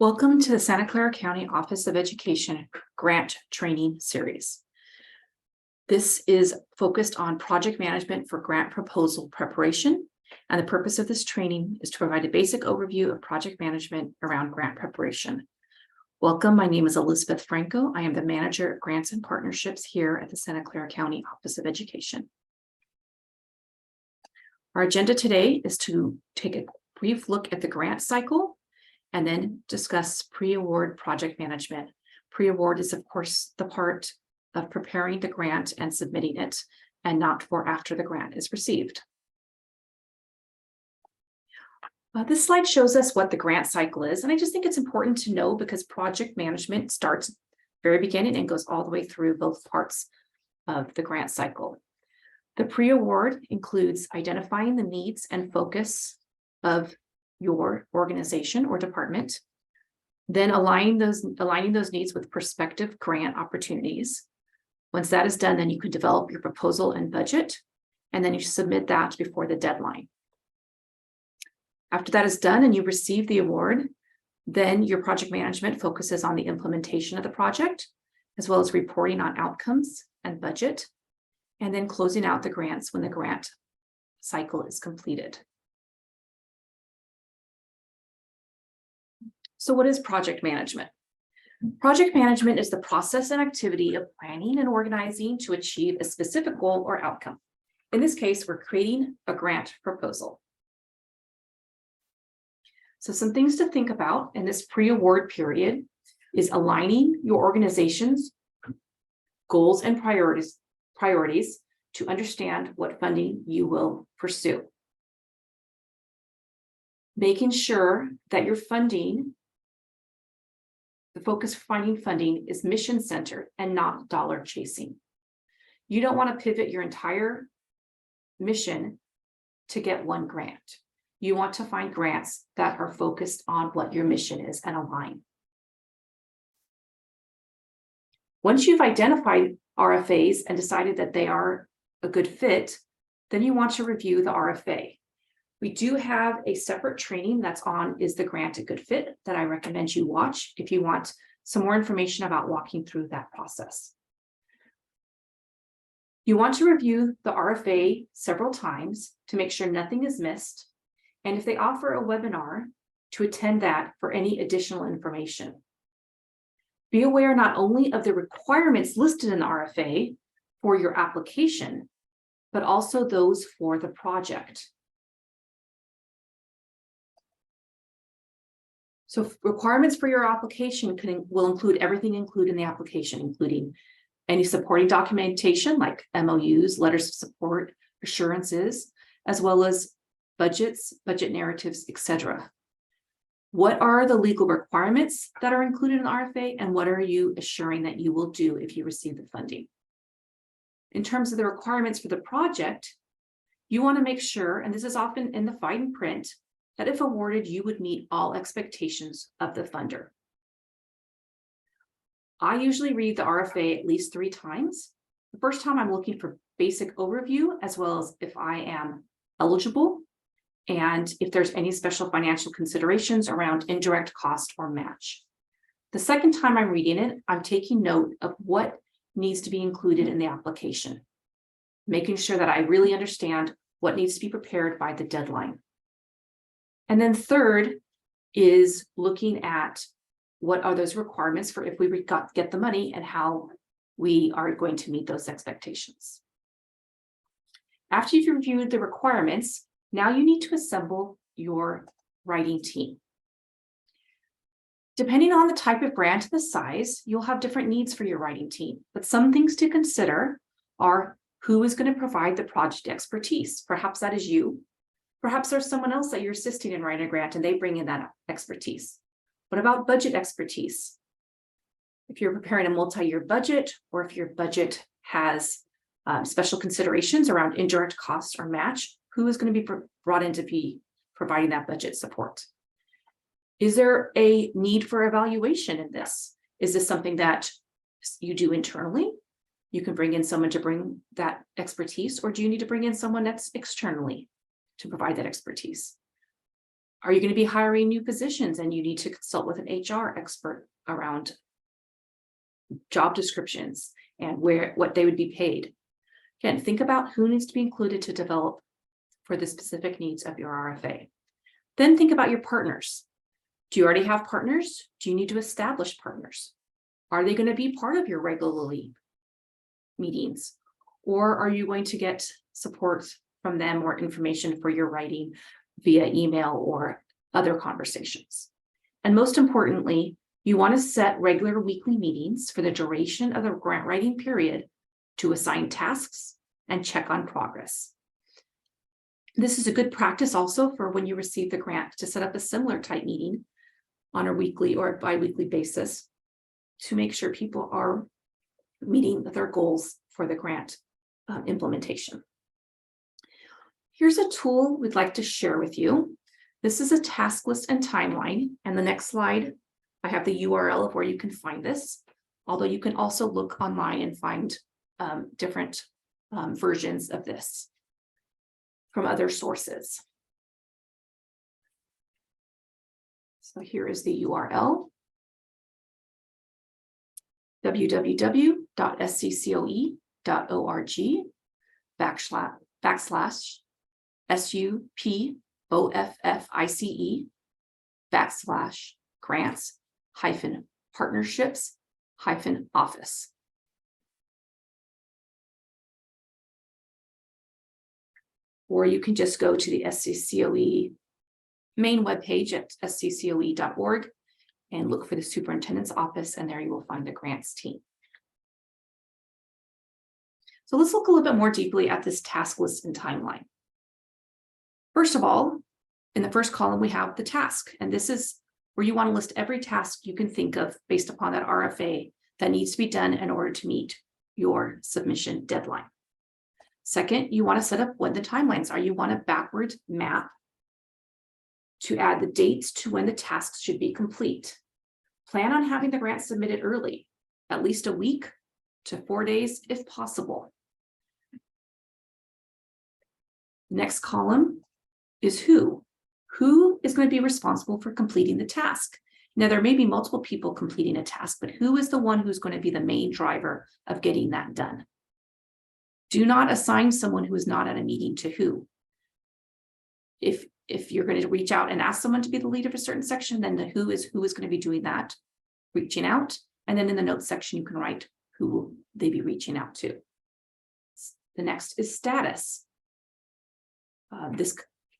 Welcome to the Santa Clara County Office of Education Grant Training Series. This is focused on project management for grant proposal preparation, and the purpose of this training is to provide a basic overview of project management around grant preparation. Welcome, my name is Elizabeth Franco. I am the Manager of Grants and Partnerships here at the Santa Clara County Office of Education. Our agenda today is to take a brief look at the grant cycle and then discuss pre-award project management. Pre-award is, of course, the part of preparing the grant and submitting it, and not for after the grant is received. This slide shows us what the grant cycle is, and I just think it's important to know because project management starts very beginning and goes all the way through both parts of the grant cycle. The pre-award includes identifying the needs and focus of your organization or department, then aligning those needs with prospective grant opportunities. Once that is done, then you can develop your proposal and budget, and then you submit that before the deadline. After that is done and you receive the award, then your project management focuses on the implementation of the project, as well as reporting on outcomes and budget, and then closing out the grants when the grant cycle is completed. So what is project management? Project management is the process and activity of planning and organizing to achieve a specific goal or outcome. In this case, we're creating a grant proposal. So some things to think about in this pre-award period is aligning your organization's goals and priorities to understand what funding you will pursue. Making sure that your funding, the focus for finding funding is mission-centered and not dollar chasing. You don't want to pivot your entire mission to get one grant. You want to find grants that are focused on what your mission is and align. Once you've identified RFAs and decided that they are a good fit, then you want to review the RFA. We do have a separate training that's on Is the Grant a Good Fit that I recommend you watch if you want some more information about walking through that process. You want to review the RFA several times to make sure nothing is missed, and if they offer a webinar, to attend that for any additional information. Be aware not only of the requirements listed in the RFA for your application, but also those for the project. So requirements for your application will include everything included in the application, including any supporting documentation like MOUs, letters of support, assurances, as well as budgets, budget narratives, etc. What are the legal requirements that are included in the RFA, and what are you assuring that you will do if you receive the funding? In terms of the requirements for the project, you want to make sure, and this is often in the fine print, that if awarded, you would meet all expectations of the funder. I usually read the RFA at least 3 times. The first time I'm looking for basic overview, as well as if I am eligible, and if there's any special financial considerations around indirect cost or match. The second time I'm reading it, I'm taking note of what needs to be included in the application, making sure that I really understand what needs to be prepared by the deadline. And then third is looking at what are those requirements for if we get the money and how we are going to meet those expectations. After you've reviewed the requirements, now you need to assemble your writing team. Depending on the type of grant and the size, you'll have different needs for your writing team, but some things to consider are who is going to provide the project expertise. Perhaps that is you. Perhaps there's someone else that you're assisting in writing a grant and they bring in that expertise. What about budget expertise? If you're preparing a multi-year budget, or if your budget has special considerations around indirect cost or match, who is going to be brought in to be providing that budget support? Is there a need for evaluation in this? Is this something that you do internally? You can bring in someone to bring that expertise, or do you need to bring in someone that's externally to provide that expertise? Are you going to be hiring new positions and you need to consult with an HR expert around job descriptions and what they would be paid? Again, think about who needs to be included to develop for the specific needs of your RFA. Then think about your partners. Do you already have partners? Do you need to establish partners? Are they going to be part of your regularly meetings? Or are you going to get support from them or information for your writing via email or other conversations? And most importantly, you want to set regular weekly meetings for the duration of the grant writing period to assign tasks and check on progress. This is a good practice also for when you receive the grant to set up a similar type meeting on a weekly or bi-weekly basis to make sure people are meeting their goals for the grant implementation. Here's a tool we'd like to share with you. This is a task list and timeline. And the next slide, I have the URL of where you can find this, although you can also look online and find different versions of this from other sources. So here is the URL, SUCCOE.org/grants-partnerships-office. Or you can just go to the SCCOE main webpage at sccoe.org and look for the superintendent's office, and there you will find the grants team. So let's look a little bit more deeply at this task list and timeline. First of all, in the first column, we have the task, and this is where you want to list every task you can think of based upon that RFA that needs to be done in order to meet your submission deadline. Second, you want to set up when the timelines are. You want a backward map to add the dates to when the tasks should be complete. Plan on having the grant submitted early, at least a week to 4 days if possible. Next column is who. Who is going to be responsible for completing the task? Now, there may be multiple people completing a task, but who is the one who's going to be the main driver of getting that done? Do not assign someone who is not at a meeting to who. If you're going to reach out and ask someone to be the lead of a certain section, then the who is going to be doing that, reaching out. And then in the notes section, you can write who will they be reaching out to. The next is status. This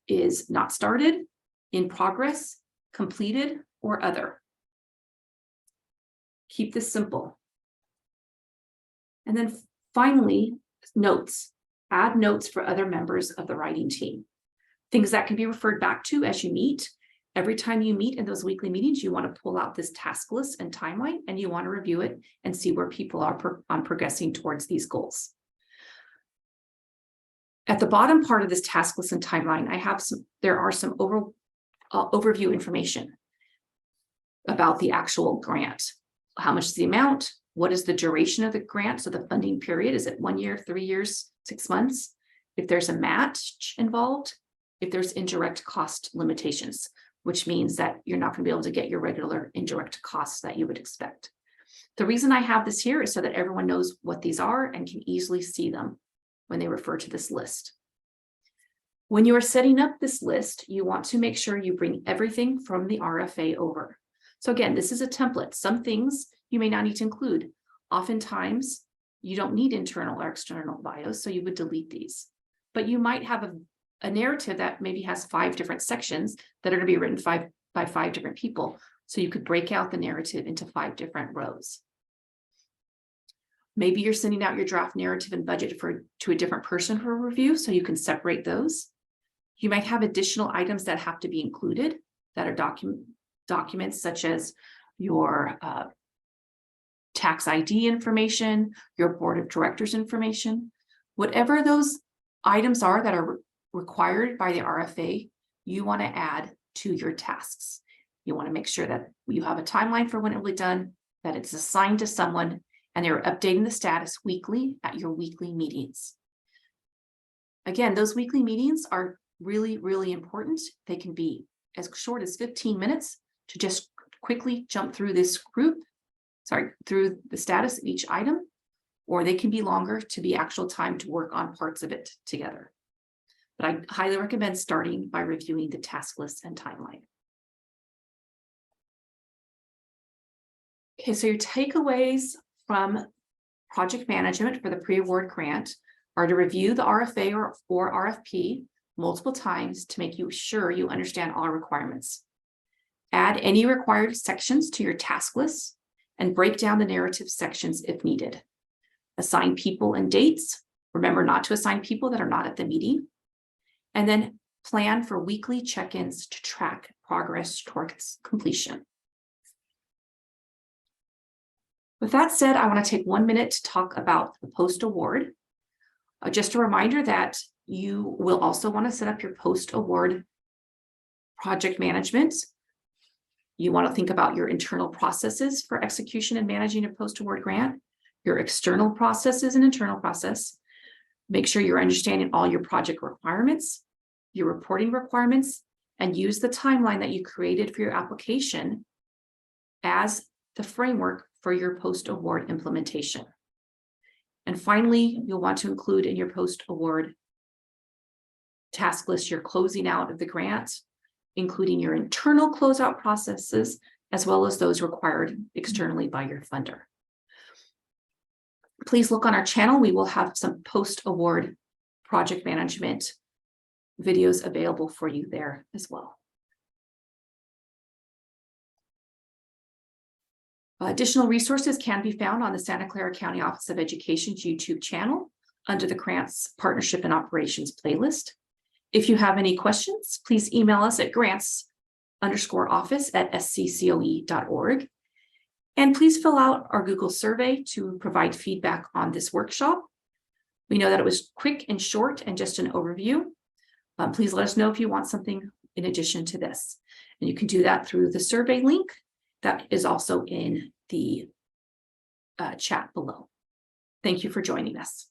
is not started, in progress, completed, or other. Keep this simple. And then finally, notes. Add notes for other members of the writing team. Things that can be referred back to as you meet. Every time you meet in those weekly meetings, you want to pull out this task list and timeline, and you want to review it and see where people are progressing towards these goals. At the bottom part of this task list and timeline, there are some overview information about the actual grant. How much is the amount? What is the duration of the grant? So the funding period, is it 1 year, 3 years, 6 months? If there's a match involved, if there's indirect cost limitations, which means that you're not going to be able to get your regular indirect costs that you would expect. The reason I have this here is so that everyone knows what these are and can easily see them when they refer to this list. When you are setting up this list, you want to make sure you bring everything from the RFA over. So again, this is a template. Some things you may not need to include. Oftentimes, you don't need internal or external bios, so you would delete these. But you might have a narrative that maybe has 5 different sections that are going to be written by 5 different people. So you could break out the narrative into 5 different rows. Maybe you're sending out your draft narrative and budget to a different person for review, so you can separate those. You might have additional items that have to be included that are documents such as your tax ID information, your board of directors information. Whatever those items are that are required by the RFA, you want to add to your tasks. You want to make sure that you have a timeline for when it will be done, that it's assigned to someone, and they're updating the status weekly at your weekly meetings. Again, those weekly meetings are really, really important. They can be as short as 15 minutes to just quickly jump through through the status of each item, or they can be longer to be actual time to work on parts of it together. But I highly recommend starting by reviewing the task list and timeline. Okay, so your takeaways from project management for the pre-award grant are to review the RFA or RFP multiple times to make you sure you understand all requirements. Add any required sections to your task list and break down the narrative sections if needed. Assign people and dates. Remember not to assign people that are not at the meeting. And then plan for weekly check-ins to track progress towards completion. With that said, I want to take 1 minute to talk about the post-award. Just a reminder that you will also want to set up your post-award project management. You want to think about your internal processes for execution and managing a post-award grant, your external processes and internal process. Make sure you're understanding all your project requirements, your reporting requirements, and use the timeline that you created for your application as the framework for your post-award implementation. And finally, you'll want to include in your post-award task list your closing out of the grant, including your internal closeout processes, as well as those required externally by your funder. Please look on our channel. We will have some post-award project management videos available for you there as well. Additional resources can be found on the Santa Clara County Office of Education's YouTube channel under the Grants Partnership and Operations playlist. If you have any questions, please email us at grants_office@sccoe.org. And please fill out our Google survey to provide feedback on this workshop. We know that it was quick and short and just an overview. Please let us know if you want something in addition to this. And you can do that through the survey link that is also in the chat below. Thank you for joining us.